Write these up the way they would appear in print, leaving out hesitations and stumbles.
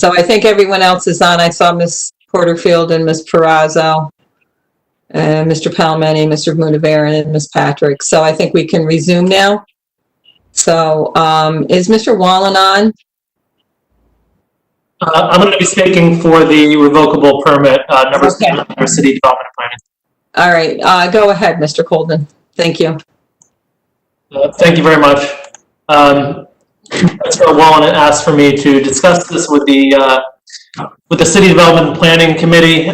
So I think everyone else is on. I saw Ms. Porterfield and Ms. Perazzo, Mr. Palmetti, Mr. Mudavar, and Ms. Patrick. So I think we can resume now. So is Mr. Wallen on? I'm going to be speaking for the revocable permit, number Okay. 7 for City Development Planning. All right, go ahead, Mr. Colden. Thank you. Thank you very much. Mr. Wallen asked for me to discuss this with the City Development Planning Committee.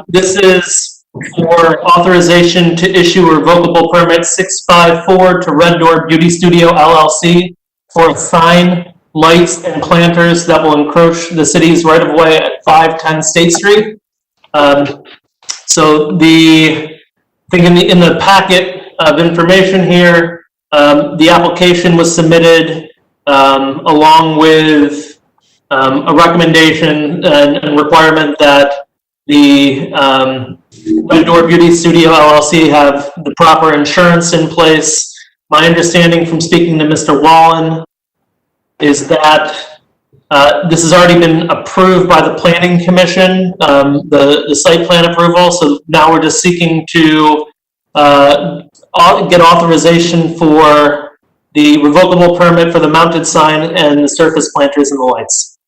This is for authorization to issue a revocable permit 654 to Red Door Beauty Studio LLC for a sign, lights, and planters that will encroach the city's right-of-way at 510 State Street. So I think in the packet of information here, the application was submitted along with a recommendation and requirement that the Red Door Beauty Studio LLC have the proper insurance in place. My understanding from speaking to Mr. Wallen is that this has already been approved by the Planning Commission, the site plan approval. So now we're just seeking to get authorization for the revocable permit for the mounted sign and the surface planters and the lights.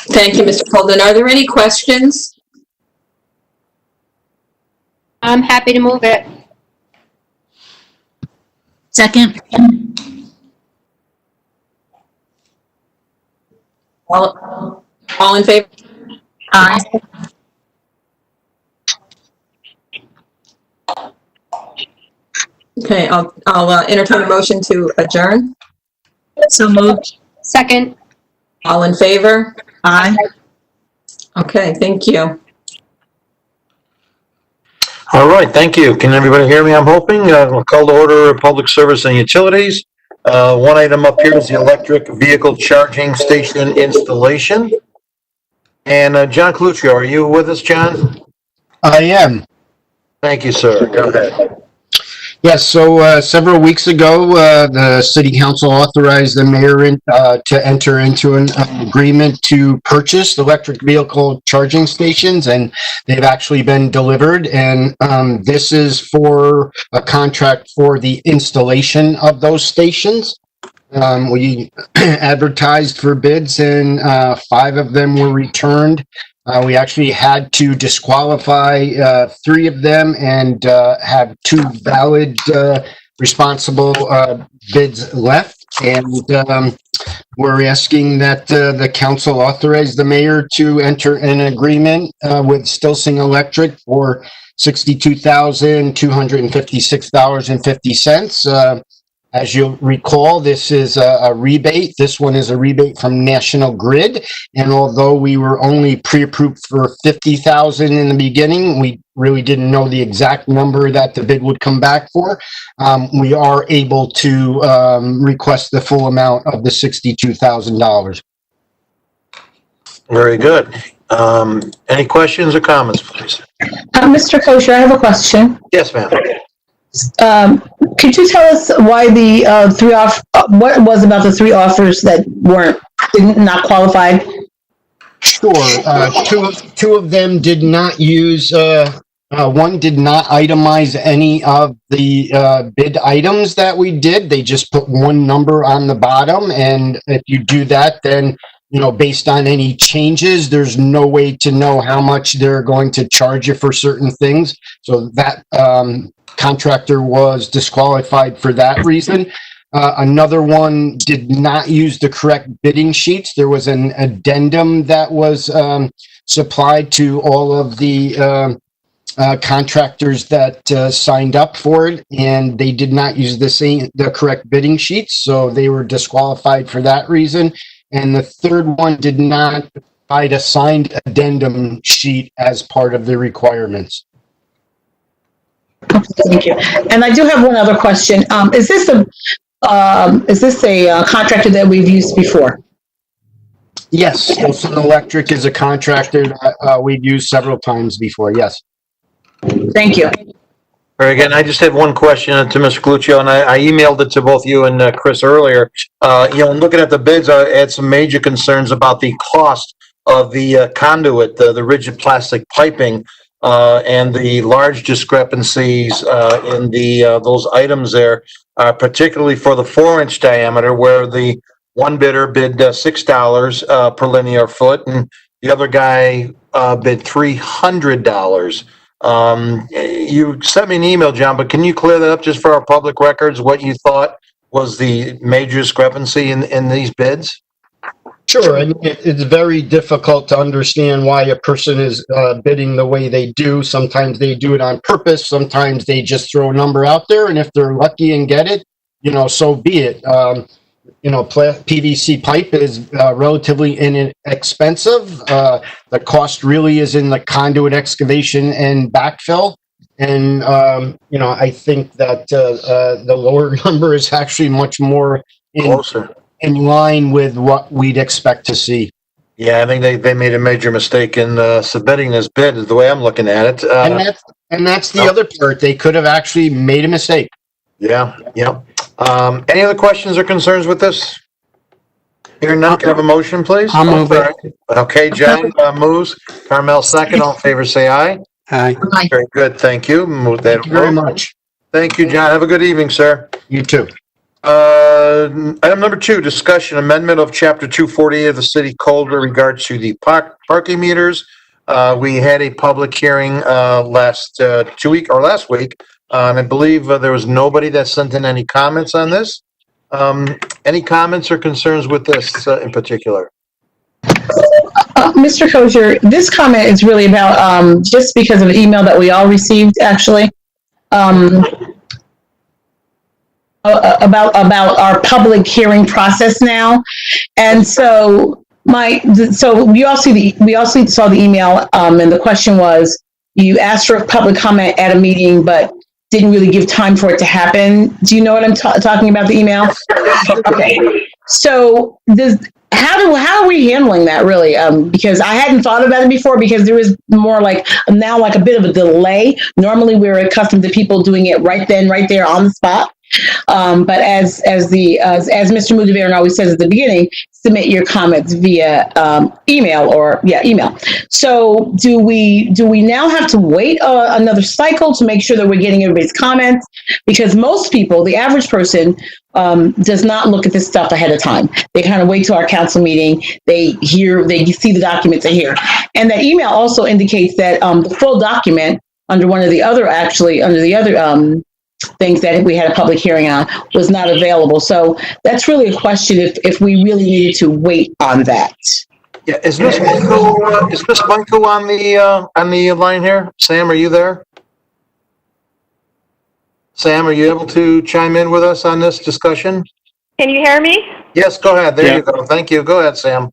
Thank you, Mr. Colden. Are there any questions? I'm happy to move it. Second. All in favor? Aye. Okay, I'll entertain a motion to adjourn. So moved. Second. All in favor? Aye. Okay, thank you. All right, thank you. Can everybody hear me? I'm hoping. We'll call to order Public Service and Utilities. One item up here is the electric vehicle charging station installation. And John Cluccio, are you with us, John? I am. Thank you, sir. Go ahead. Yes, so several weeks ago, the City Council authorized the mayor to enter into an agreement to purchase electric vehicle charging stations, and they've actually been delivered. And this is for a contract for the installation of those stations. We advertised for bids, and 5 of them were returned. We actually had to disqualify 3 of them and have 2 valid responsible bids left. And we're asking that the council authorize the mayor to enter an agreement with Stilsing Electric for $62,256.50. As you'll recall, this is a rebate. This one is a rebate from National Grid. And although we were only pre-approved for $50,000 in the beginning, we really didn't know the exact number that the bid would come back for. We are able to request the full amount of the $62,000. Very good. Any questions or comments, please? Mr. Kosher, I have a question. Yes, ma'am. Could you tell us why the what it was about the 3 offers that not qualified? Sure. Two of them did not use, one did not itemize any of the bid items that we did. They just put one number on the bottom. And if you do that, then, based on any changes, there's no way to know how much they're going to charge you for certain things. So that contractor was disqualified for that reason. Another one did not use the correct bidding sheets. There was an addendum that was supplied to all of the contractors that signed up for it, and they did not use the correct bidding sheets, so they were disqualified for that reason. And the third one did not provide a signed addendum sheet as part of the requirements. Thank you. And I do have one other question. Is this a contractor that we've used before? Yes, Wilson Electric is a contractor that we've used several times before, yes. Thank you. Again, I just have one question to Mr. Coluccio, and I emailed it to both you and Chris earlier. Looking at the bids, I had some major concerns about the cost of the conduit, the rigid plastic piping, and the large discrepancies in those items there, particularly for the 4-inch diameter, where the one bidder bid $6 per linear foot, and the other guy bid $300. You sent me an email, John, but can you clear that up just for our public records, what you thought was the major discrepancy in these bids? Sure, and it's very difficult to understand why a person is bidding the way they do. Sometimes they do it on purpose. Sometimes they just throw a number out there, and if they're lucky and get it, so be it. PVC pipe is relatively inexpensive. The cost really is in the conduit excavation and backfill. And, I think that the lower number is actually much more Closer. in line with what we'd expect to see. Yeah, I think they made a major mistake in submitting this bid, is the way I'm looking at it. And that's the other part. They could have actually made a mistake. Yeah. Any other questions or concerns with this? Hearing none, can I have a motion, please? I'll move it. Okay, John moves. Carmel second. All in favor, say aye. Aye. Aye. Very good, thank you. Move that. Thank you very much. Thank you, John. Have a good evening, sir. You too. Item number 2, discussion amendment of chapter 248 of the city code with regard to the parking meters. We had a public hearing last week. And I believe there was nobody that sent in any comments on this. Any comments or concerns with this in particular? Mr. Kozier, this comment is really about, just because of an email that we all received, actually, about our public hearing process now. And so we all saw the email, and the question was, you asked for a public comment at a meeting, but didn't really give time for it to happen. Do you know what I'm talking about, the email? Okay. So how are we handling that, really? Because I hadn't thought about it before, because there is more like a bit of a delay. Normally we're accustomed to people doing it right then, right there on the spot. But as Mr. Modiverin always says at the beginning, submit your comments via email. So do we now have to wait another cycle to make sure that we're getting everybody's comments? Because most people, the average person, does not look at this stuff ahead of time. They kind of wait till our council meeting. They see the documents they hear. And that email also indicates that the full document under the other things that we had a public hearing on was not available. So that's really a question if we really needed to wait on that. Yeah, is Miss Michael on the line here? Sam, are you there? Sam, are you able to chime in with us on this discussion? Can you hear me? Yes, go ahead. There you go. Thank you. Go ahead, Sam.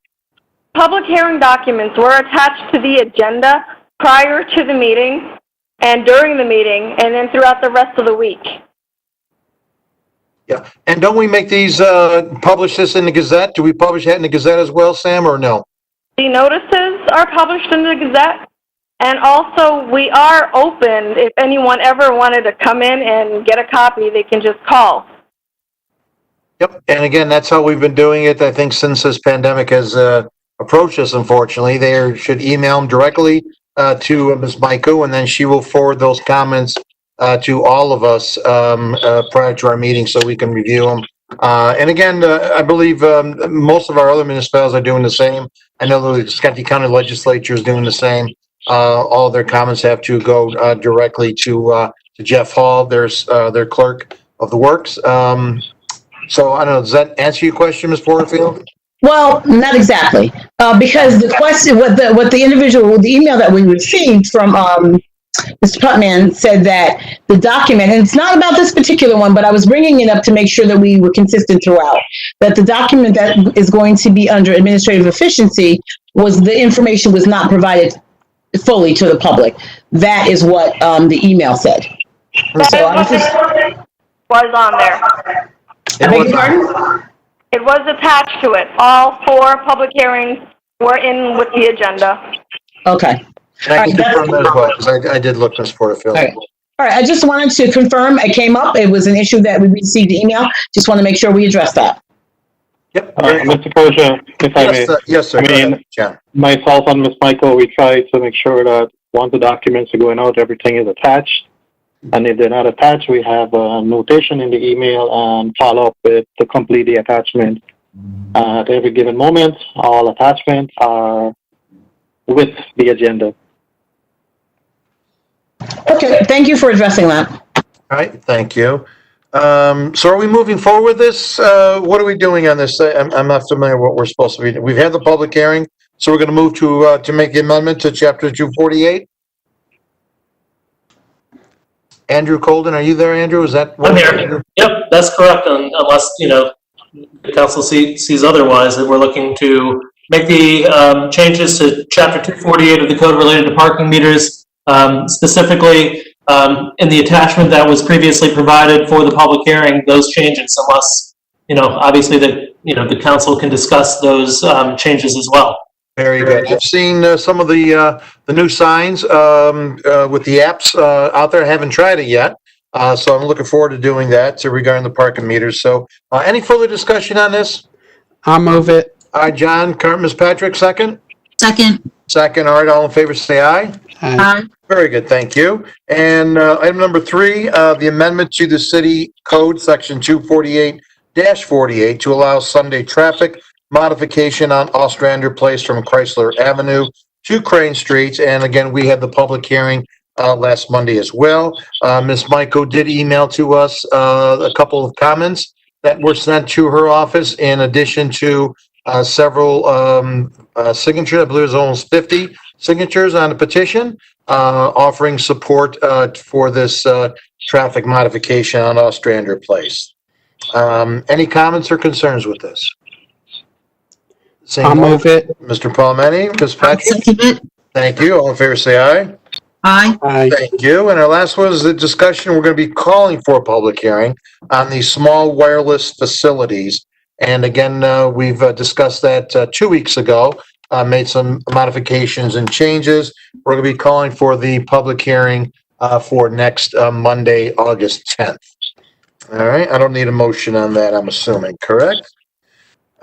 Public hearing documents were attached to the agenda prior to the meeting and during the meeting, and then throughout the rest of the week. Yeah, and don't we make these, publish this in the Gazette? Do we publish that in the Gazette as well, Sam, or no? The notices are published in the Gazette, and also we are open. If anyone ever wanted to come in and get a copy, they can just call. Yep, and again, that's how we've been doing it, I think, since this pandemic has approached us, unfortunately. They should email them directly to Ms. Michael, and then she will forward those comments to all of us prior to our meeting so we can review them. And again, I believe most of our other municipalities are doing the same. I know the Schenectady County Legislature is doing the same. All their comments have to go directly to Jeff Hall, their clerk of the works. So I don't know, does that answer your question, Ms. Porterfield? Well, not exactly, because the question, the email that we received from Mr. Putman said that the document, and it's not about this particular one, but I was bringing it up to make sure that we were consistent throughout, that the document that is going to be under administrative efficiency the information was not provided fully to the public. That is what the email said. So I was on there. I beg your pardon? It was attached to it. All 4 public hearings were in with the agenda. Okay. And I can confirm that as well, because I did look, Ms. Porterfield. All right. All right, I just wanted to confirm, it came up, it was an issue that we received the email, just want to make sure we address that. Yep. Mr. Kosha, if I may. Yes, sir. I Go ahead, mean, John. myself and Ms. Michael, we try to make sure that once the documents are going out, everything is attached. And if they're not attached, we have a notation in the email and follow up to complete the attachment. At every given moment, all attachments are with the agenda. Okay, thank you for addressing that. All right, thank you. So are we moving forward with this? What are we doing on this? I'm not familiar with what we're supposed to be doing. We've had the public hearing, so we're going to move to make the amendment to chapter 248. Andrew Colden, are you there, Andrew? Is that? I'm here. Yep, that's correct. Unless, the council sees otherwise, that we're looking to make the changes to chapter 248 of the code related to parking meters, specifically in the attachment that was previously provided for the public hearing, those changes, unless, obviously that, the council can discuss those changes as well. Very good. I've seen some of the new signs with the apps out there. I haven't tried it yet. So I'm looking forward to doing that regarding the parking meters. So any further discussion on this? I'll move it. All right, John, Ms. Patrick, second? Second. Second, all right, all in favor, say aye. Aye. Very good, thank you. And item number 3, the amendment to the city code, section 248-48, to allow Sunday traffic modification on Ostrander Place from Chrysler Avenue to Crane Street. And again, we had the public hearing last Monday as well. Ms. Michael did email to us a couple of comments that were sent to her office, in addition to several signatures. I believe it was almost 50 signatures on the petition offering support for this traffic modification on Ostrander Place. Any comments or concerns with this? I'll move it. Mr. Palmetti, Ms. Patrick? Second it. Thank you. All in favor, say aye. Aye. Aye. Thank you. And our last one is the discussion. We're going to be calling for a public hearing on these small wireless facilities. And again, we've discussed that 2 weeks ago, made some modifications and changes. We're going to be calling for the public hearing for next Monday, August 10th. All right. I don't need a motion on that, I'm assuming, correct?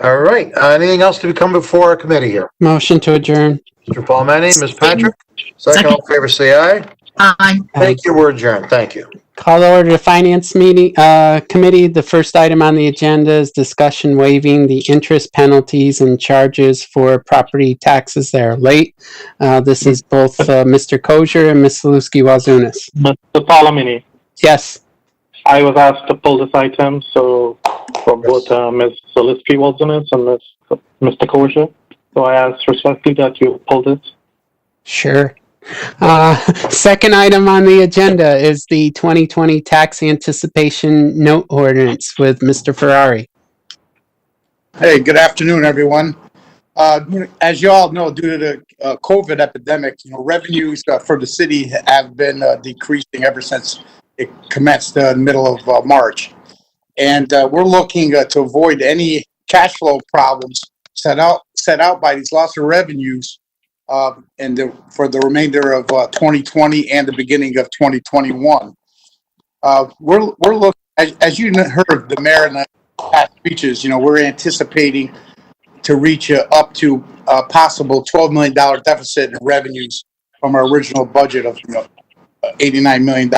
All right. Anything else to come before our committee here? Motion to adjourn. Mr. Palmetti, Ms. Patrick? Second, all in favor, say aye. Aye. Thank you. We're adjourned. Thank you. Call to order the Finance Meeting Committee. The first item on the agenda is discussion waiving the interest, penalties, and charges for property taxes that are late. This is both Mr. Kosher and Ms. Saluski-Wazunas. Mr. Palomini, Yes. I was asked to pull this item, so for both Ms. Saluski-Wazunas and Mr. Kosha. So I ask respectfully that you pull this. Sure. Second item on the agenda is the 2020 tax anticipation note ordinance with Mr. Ferrari. Hey, good afternoon, everyone. As you all know, due to the COVID epidemic, revenues for the city have been decreasing ever since it commenced in the middle of March. And we're looking to avoid any cash flow problems set out by these loss of revenues for the remainder of 2020 and the beginning of 2021. We're looking, as you heard the mayor in the past speeches, we're anticipating to reach up to a possible $12 million deficit in revenues from our original budget of $89 million.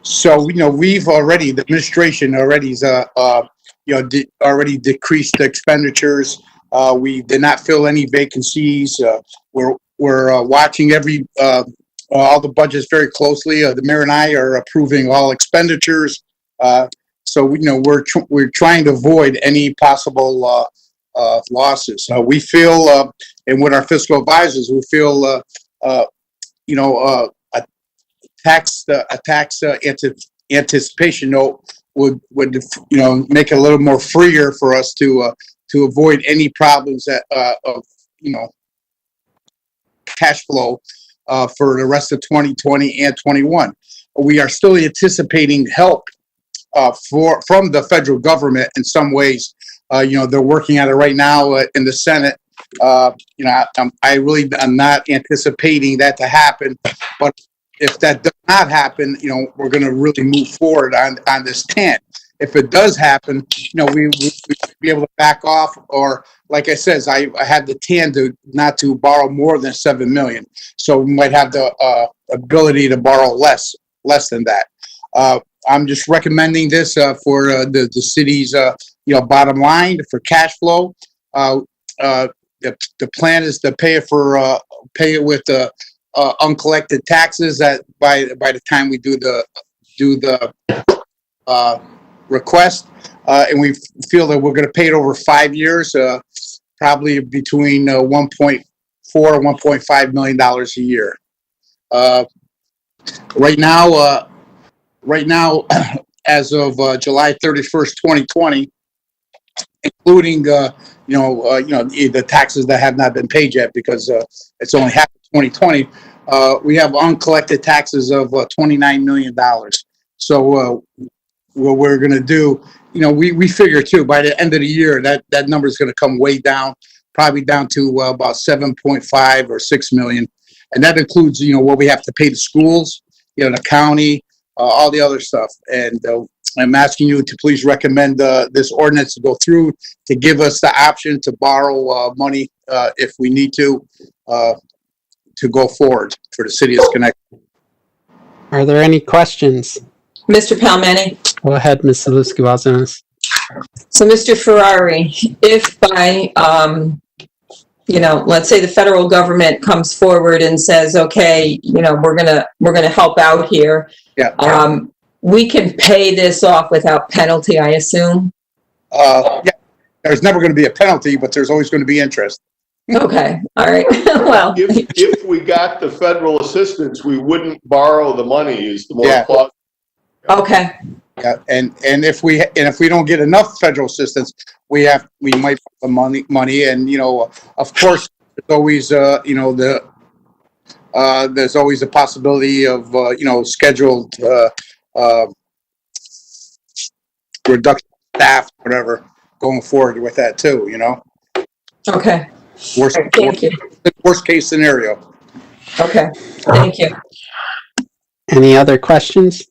So we've already, the administration already is already decreased the expenditures. We did not fill any vacancies. We're watching all the budgets very closely. The mayor and I are approving all expenditures. So we're trying to avoid any possible losses. We feel, and with our fiscal advisors, we feel, a tax anticipation note would make it a little more freer for us to avoid any problems of cash flow for the rest of 2020 and 21. We are still anticipating help from the federal government in some ways. They're working at it right now in the Senate. I'm not anticipating that to happen, but if that does not happen, we're going to really move forward on this TAN. If it does happen, we be able to back off, or like I says, I had the TAN not to borrow more than 7 million. So we might have the ability to borrow less than that. I'm just recommending this for the city's bottom line for cash flow. The plan is to pay it with uncollected taxes that by the time we do the request, and we feel that we're going to pay it over 5 years, probably between 1.4 and 1.5 million dollars a year. Right now, as of July 31st, 2020, including the taxes that have not been paid yet, because it's only half of 2020, we have uncollected taxes of $29 million. So what we're going to do, we figure too, by the end of the year, that number is going to come way down, probably down to about 7.5 or 6 million. And that includes, what we have to pay the schools, the county, all the other stuff. And I'm asking you to please recommend this ordinance to go through, to give us the option to borrow money if we need to go forward for the city of Schenectady. Are there any questions? Mr. Palmeni? Go ahead, Ms. Zaluski-Walzinus. So, Mr. Ferrari, if by, let's say the federal government comes forward and says, okay, we're gonna help out here. Yeah. We can pay this off without penalty, I assume? Yeah. There's never going to be a penalty, but there's always going to be interest. Okay. All right. Well, if we got the federal assistance, we wouldn't borrow the money. Is the more plausible. Okay. Yeah, and if we don't get enough federal assistance, we might put money, and of course there's always there's always a possibility of scheduled reduction of staff, whatever, going forward with that too. Okay. Thank you. Worst case scenario. Okay. Thank you. Any other questions?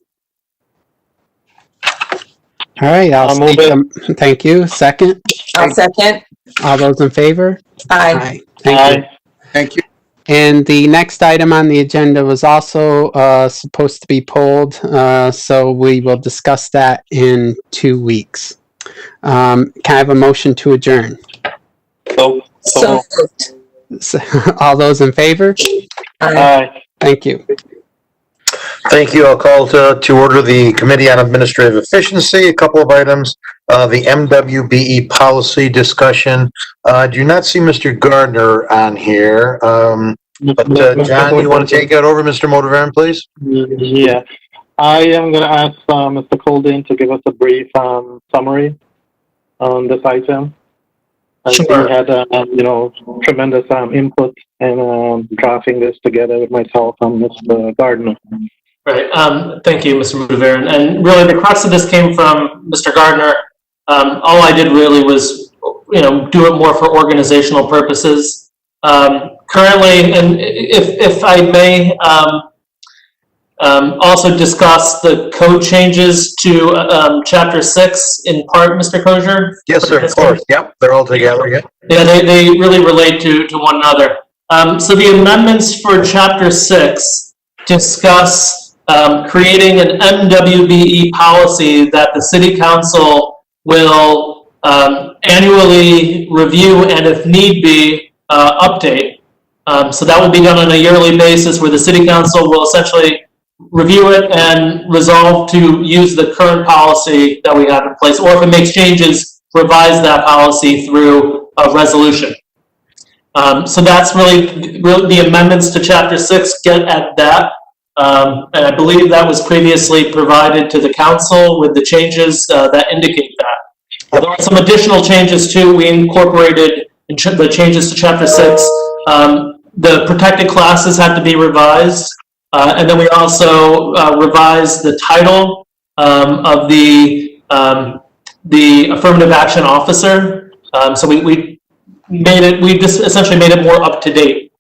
All right, I'll move it. Thank you. Second? I'll second. All those in favor? Aye. Thank you. Thank you. And the next item on the agenda was also supposed to be pulled, so we will discuss that in 2 weeks. Can I have a motion to adjourn? So moved. All those in favor? Aye. Thank you. Thank you. I'll call to order the Committee on Administrative Efficiency. A couple of items. The MWBE policy discussion. Do not see Mr. Gardner on here. But John, you want to take that over, Mr. Motivaran, please? Yeah. I am going to ask Mr. Colden to give us a brief summary on this item. Sure. He had, tremendous input in drafting this together with myself and Mr. Gardner. Right. Thank you, Mr. Modivaran. And really, the crux of this came from Mr. Gardner. All I did really was, do it more for organizational purposes. Currently, and if I may also discuss the code changes to Chapter 6 in part, Mr. Kosher? Yes, sir. Of course. Yep. They're all together. Yeah. Yeah, they really relate to one another. So the amendments for Chapter 6 discuss creating an MWBE policy that the City Council will annually review and, if need be, update. So that will be done on a yearly basis, where the City Council will essentially review it and resolve to use the current policy that we have in place, or if it makes changes, revise that policy through a resolution. So that's really the amendments to Chapter 6 get at that. And I believe that was previously provided to the council with the changes that indicate that. There are some additional changes too. We incorporated the changes to Chapter 6. The protected classes had to be revised. And then we also revised the title of the affirmative action officer. So we just essentially made it more up to date.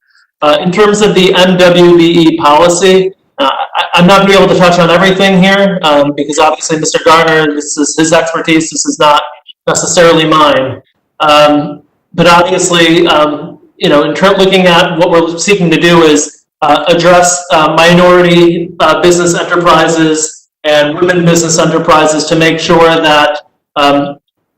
In terms of the MWBE policy, I'm not going to be able to touch on everything here because obviously Mr. Garner, this is his expertise. This is not necessarily mine. But obviously, looking at what we're seeking to do is address minority business enterprises and women business enterprises to make sure that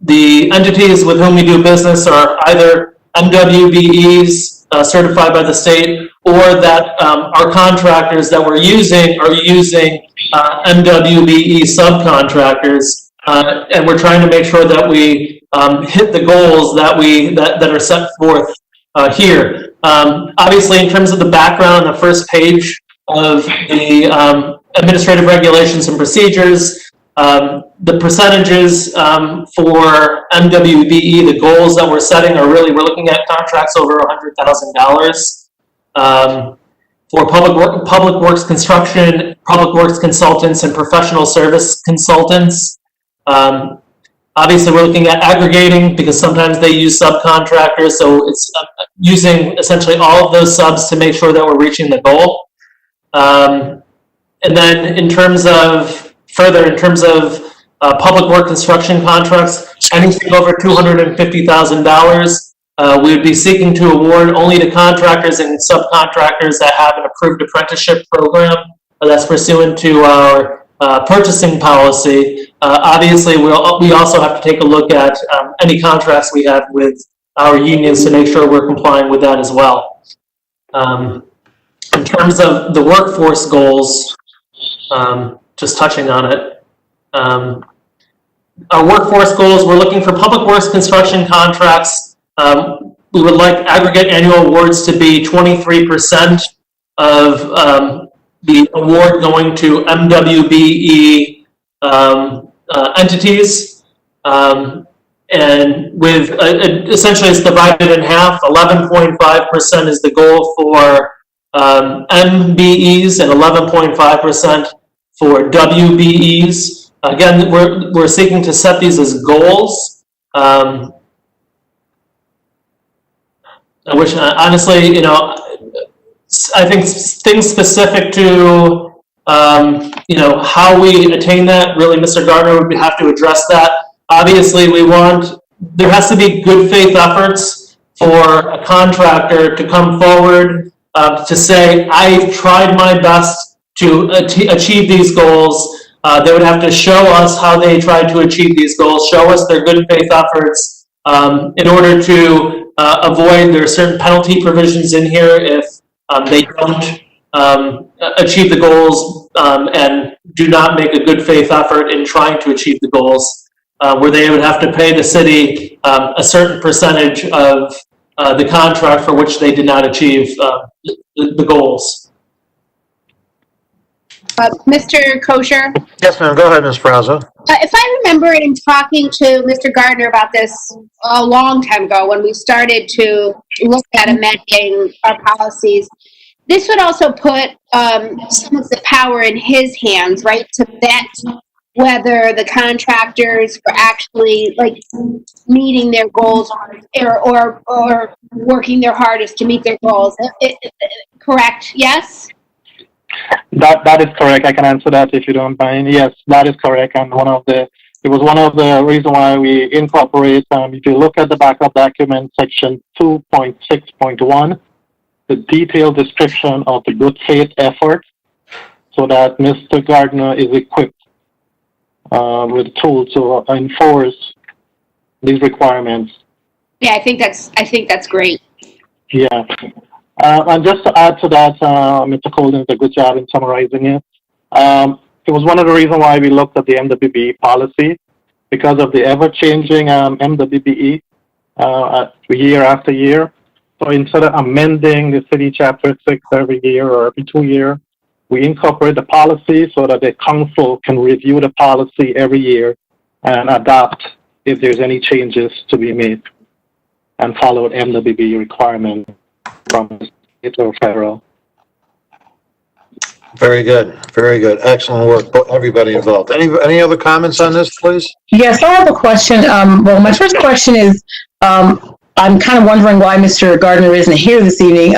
the entities with whom we do business are either MWBEs certified by the state, or that our contractors that we're using are using MWBE subcontractors, and we're trying to make sure that we hit the goals that are set forth here. Obviously, in terms of the background on the first page of the administrative regulations and procedures, the percentages for MWBE, the goals that we're setting are really, we're looking at contracts over $100,000 for public works construction, public works consultants, and professional service consultants. Obviously, we're looking at aggregating because sometimes they use subcontractors, so it's using essentially all of those subs to make sure that we're reaching the goal. And then in terms of public work construction contracts, anything over $250,000, we would be seeking to award only to contractors and subcontractors that have an approved apprenticeship program that's pursuant to our purchasing policy. Obviously, we also have to take a look at any contracts we have with our unions to make sure we're complying with that as well. In terms of the workforce goals, just touching on it, our workforce goals, we're looking for public works construction contracts. We would like aggregate annual awards to be 23% of the award going to MWBE entities. And with essentially it's divided in half. 11.5% is the goal for MBEs and 11.5% for WBEs. Again, we're seeking to set these as goals. I wish, honestly, I think things specific to, how we attain that, really Mr. Gardner would have to address that. Obviously, there has to be good faith efforts for a contractor to come forward to say, I've tried my best to achieve these goals. They would have to show us how they tried to achieve these goals, show us their good faith efforts in order to avoid, there are certain penalty provisions in here if they don't achieve the goals and do not make a good faith effort in trying to achieve the goals, where they would have to pay the city a certain percentage of the contract for which they did not achieve the goals. Mr. Kosher? Yes, ma'am. Go ahead, Ms. Fraza. If I remember in talking to Mr. Gardner about this a long time ago when we started to look at amending our policies, this would also put some of the power in his hands, right, to vet whether the contractors were actually meeting their goals or working their hardest to meet their goals. Correct? Yes? That is correct. I can answer that if you don't mind. Yes, that is correct. And it was one of the reasons why we incorporate, if you look at the backup document, section 2.6.1, the detailed description of the good faith effort, so that Mr. Gardner is equipped with tools to enforce these requirements. Yeah, I think that's great. Yeah. And just to add to that, Mr. Colden did a good job in summarizing it. It was one of the reasons why we looked at the MWBE policy, because of the ever-changing MWBE year after year. So instead of amending the city chapter 6 every year or every 2 years, we incorporate the policy so that the council can review the policy every year and adopt if there's any changes to be made and follow MWBE requirement from state or federal. Very good. Very good. Excellent work. Everybody involved. Any other comments on this, please? Yes, I have a question. Well, my first question is, I'm kind of wondering why Mr. Gardner isn't here this evening.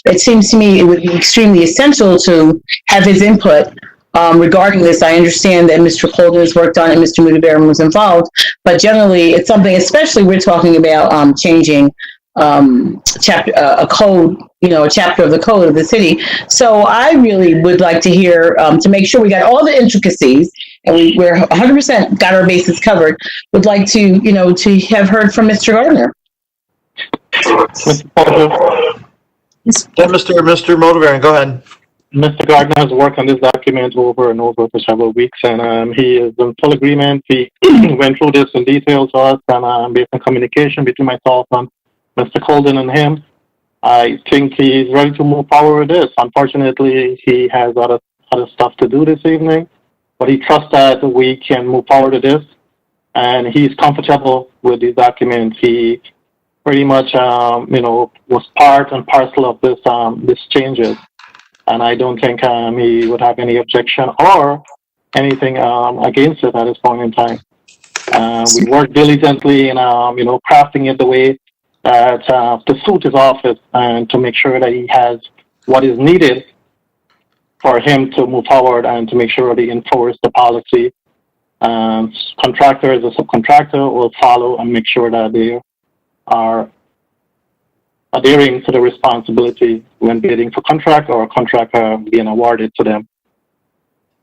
It seems to me it would be extremely essential to have his input regarding this. I understand that Mr. Colden has worked on it, Mr. Mudabaran was involved, but generally it's something, especially we're talking about changing a code, a chapter of the code of the city. So I really would like to hear, to make sure we got all the intricacies and we're 100% got our bases covered, would like to, to have heard from Mr. Gardner. Mr. Motivaran, go ahead. Mr. Gardner has worked on this document over and over for several weeks, and he is in full agreement. He went through this in detail to us, and based on communication between myself and Mr. Colden and him, I think he's ready to move forward with this. Unfortunately, he has other stuff to do this evening, but he trusts that we can move forward with this, and he's comfortable with these documents. He pretty much, was part and parcel of this changes. And I don't think he would have any objection or anything against it at this point in time. We work diligently in, crafting it the way that to suit his office and to make sure that he has what is needed for him to move forward and to make sure they enforce the policy. Contractor as a subcontractor will follow and make sure that they are adhering to the responsibility when bidding for contract or a contract being awarded to them.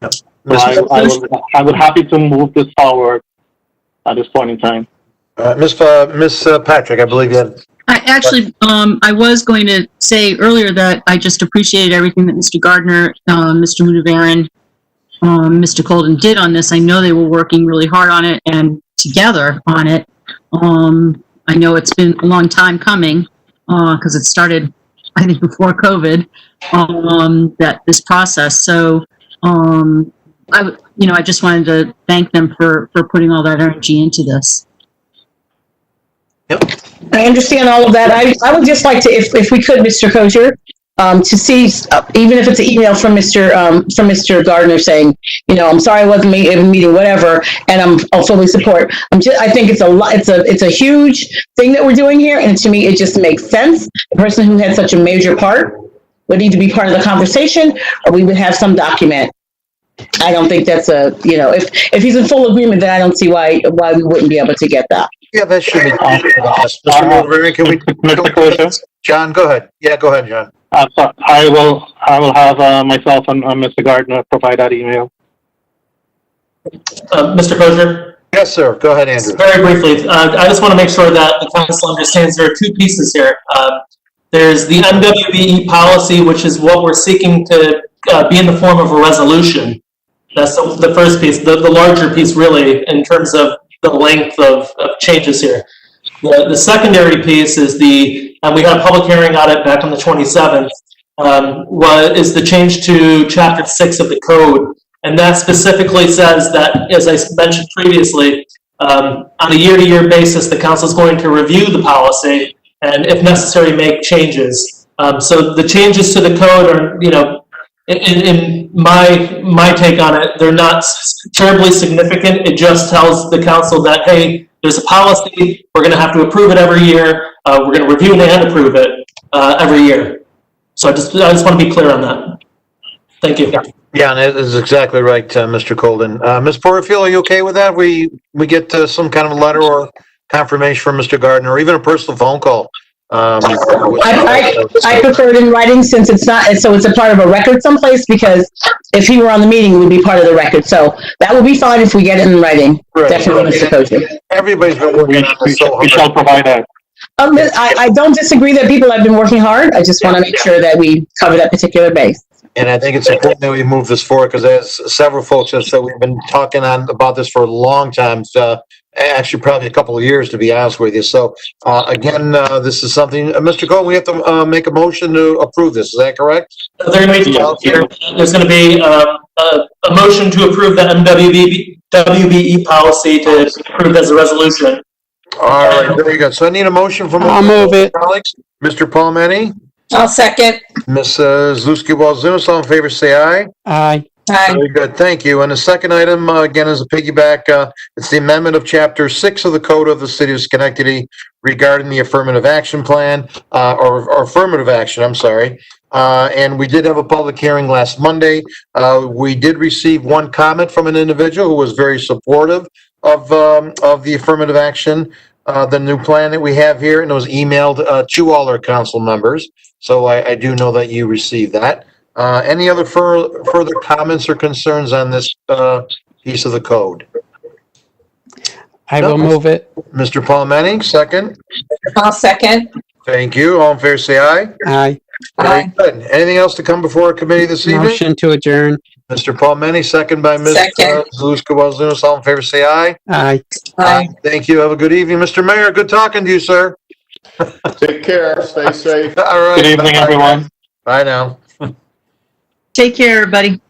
Yep. So I would happy to move this forward at this point in time. Miss Patrick, I believe you had. I was going to say earlier that I just appreciated everything that Mr. Gardner, Mr. Mudabaran, Mr. Colden did on this. I know they were working really hard on it and together on it. I know it's been a long time coming. Because it started, I think, before COVID, that this process. So, I just wanted to thank them for putting all that energy into this. Yep. I understand all of that. I would just like to, if we could, Mr. Kosher, to see, even if it's an email from Mr. Gardner saying, I'm sorry I wasn't in a meeting, whatever, and I'll fully support. I think it's a huge thing that we're doing here, and to me, it just makes sense. The person who had such a major part would need to be part of the conversation, or we would have some document. I don't think that's if he's in full agreement, then I don't see why we wouldn't be able to get that. Yeah, that should be. Mr. Motivaran, can we? John, go ahead. Yeah, go ahead, John. I will have myself and Mr. Gardner provide that email. Mr. Kosher? Yes, sir. Go ahead, Andrew. Very briefly, I just want to make sure that the council understands there are two pieces here. There's the MWBE policy, which is what we're seeking to be in the form of a resolution. That's the first piece, the larger piece, really, in terms of the length of changes here. The secondary piece is and we had a public hearing on it back on the 27th, is the change to Chapter 6 of the code. And that specifically says that, as I mentioned previously, on a year-to-year basis, the council is going to review the policy and, if necessary, make changes. So the changes to the code are, in my take on it, they're not terribly significant. It just tells the council that, hey, there's a policy, we're going to have to approve it every year, we're going to review it and approve it every year. So I just want to be clear on that. Thank you. Yeah, and that is exactly right, Mr. Colden. Ms. Porterfield, are you okay with that? We get some kind of a letter or confirmation from Mr. Gardner, or even a personal phone call. I prefer it in writing since it's a part of a record someplace, because if he were on the meeting, it would be part of the record. So that would be fine if we get it in writing. Right. Definitely, Mr. Kosher. Everybody's been working on this. We shall provide that. I don't disagree that people have been working hard. I just want to make sure that we cover that particular base. And I think it's important that we move this forward, because as several folks have said, we've been talking about this for a long time. Actually, probably a couple of years, to be honest with you. So, again, this is something, Mr. Cole, we have to make a motion to approve this. Is that correct? There's going to be a motion to approve the MWBE policy to be approved as a resolution. All right, very good. So I need a motion from I'll move it. Colleagues. Mr. Palmetti? I'll second. Mrs. Lusky-Walzinos, all in favor, say aye. Aye. Aye. Very good, thank you. And the second item, again, is a piggyback, it's the amendment of Chapter 6 of the Code of the City of Schenectady regarding the affirmative action plan, or affirmative action, I'm sorry. And we did have a public hearing last Monday. We did receive one comment from an individual who was very supportive of the affirmative action, the new plan that we have here, and it was emailed to all our council members. So I do know that you received that. Any other further comments or concerns on this piece of the code? I will move it. Mr. Palmetti, second. I'll second. Thank you. All in favor, say aye. Aye. Very Aye. good. Anything else to come before our committee this evening? Motion to adjourn. Mr. Palmetti, second by Ms. Second. Zaluska-Wazunas. All in favor, say aye. Aye. Aye. Thank you. Have a good evening. Mr. Mayor, good talking to you, sir. Take care, stay safe. All right. Good evening, Bye. everyone. Bye now. Take care, everybody.